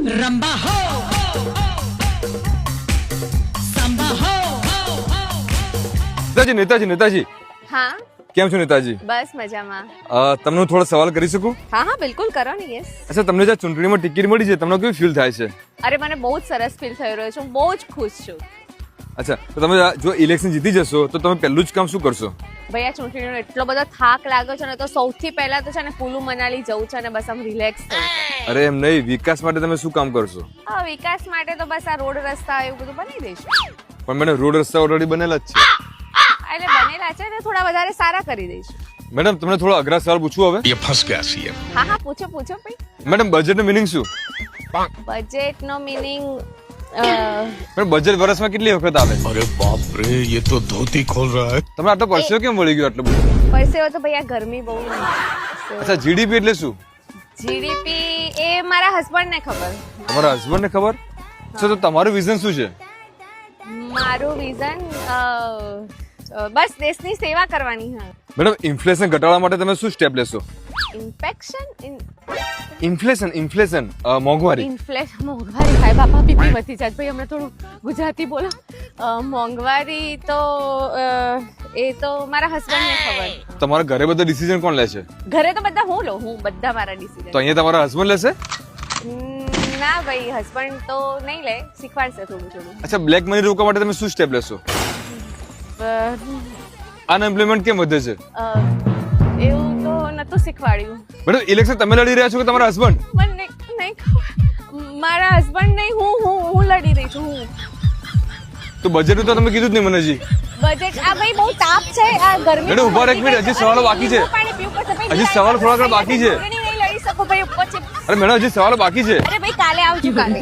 રંબા હો સંબા હો. નેતાજી હા કેમ છો નેતાજી? બસ મજામાં. તમને હું થોડો સવાલ કરી શકું? હા બિલકુલ કરો ને. યસ. અચ્છા, તમને જે ચૂંટણીમાં ટિકિટ મળી છે તમને કેવું ફીલ થાય છે? અરે મને બહુ જ સરસ ફીલ થઈ રહ્યો છે. હું બહુ જ ખુશ છું. અચ્છા, તો તમે જો ઇલેક્શન જીતી જશો તો તમે પહેલું જ કામ શું કરશો? ભાઈ આ ચૂંટણીનો એટલો બધો થાક લાગ્યો છે ને, તો સૌથી પહેલા તો છે ને કુલુ મનાલી જવું છે અને બસ આમ રિલેક્સ થવું. અરે એમ નહીં, વિકાસ માટે તમે શું કામ કરશો? વિકાસ માટે તો બસ આ રોડ રસ્તા એવું બધું બનાવી દઈશું. પણ મેડમ, રોડ રસ્તા ઓલરેડી બનેલા જ છે. એટલે બનેલા છે ને થોડા વધારે સારા કરી દઈશું. મેડમ, તમને થોડો અઘરા સવાલ પૂછવું હવે? ये फंस गया सीएम। હા પૂછો ભાઈ. મેડમ, બજેટનો મિનિંગ શું? બજેટનો મિનિંગ મેડમ, બજેટ વર્ષમાં કેટલી વખત આવે? अरे बाप रे, ये तो धोती खोल रहा है। તમે આટલો પરસેવો કેમ વળી ગયો આટલું બધું? પરસેવો તો ભાઈ આ ગરમી બહુ. અચ્છા, જીડીપી એટલે શું? જીડીપી એ મારા હસબન્ડ ને ખબર. તમારા હસબન્ડ ને ખબર છે? તો તમારું વિઝન શું છે? મારું વિઝન બસ દેશની સેવા કરવાની. હા. મેડમ, ઇન્ફ્લેશન ઘટાડવા માટે તમે શું સ્ટેપ લેશો? ઇન્ફ્લેશન મોંઘવારી. મોંઘવારી ભાઈ બાપા બીપી વધી જાય ભાઈ. હમણાં થોડું ગુજરાતી બોલો. મોંઘવારી તો એ તો મારા હસબન્ડ ને ખબર. તમારા ઘરે બધા ડિસિઝન કોણ લે છે? ઘરે તો બધા હું લઉં. હું બધા મારા ડિસિઝન. તો અહીંયા તમારા હસબન્ડ લેશે? ના ભાઈ, હસબન્ડ તો નહીં લે, શીખવાડશે થોડું. અચ્છા, બ્લેક મની રોકવા માટે તમે શું સ્ટેપ લેશો? અનએમ્પ્લોયમેન્ટ કેમ વધે છે? એવું તો નતું શીખવાડ્યું. મેડમ, ઇલેક્શન તમે લડી રહ્યા છો કે તમારા હસબન્ડ? મને નહીં ખબર. મારા હસબન્ડ નહીં, હું લડી રહી છું. તો બજેટ તો તમે કીધું જ નહીં મને હજી. બજેટ આ ભાઈ બહુ તાપ છે. આ ગરમી. મેડમ, ઉભા રહો એક મિનિટ, હજી સવાલો બાકી છે. હજી સવાલ થોડા ઘણા બાકી છે. નહીં લડી શકું ભાઈ ઉપર છે. અરે મેડમ, હજી સવાલો બાકી છે. અરે ભાઈ કાલે આવજો કાલે.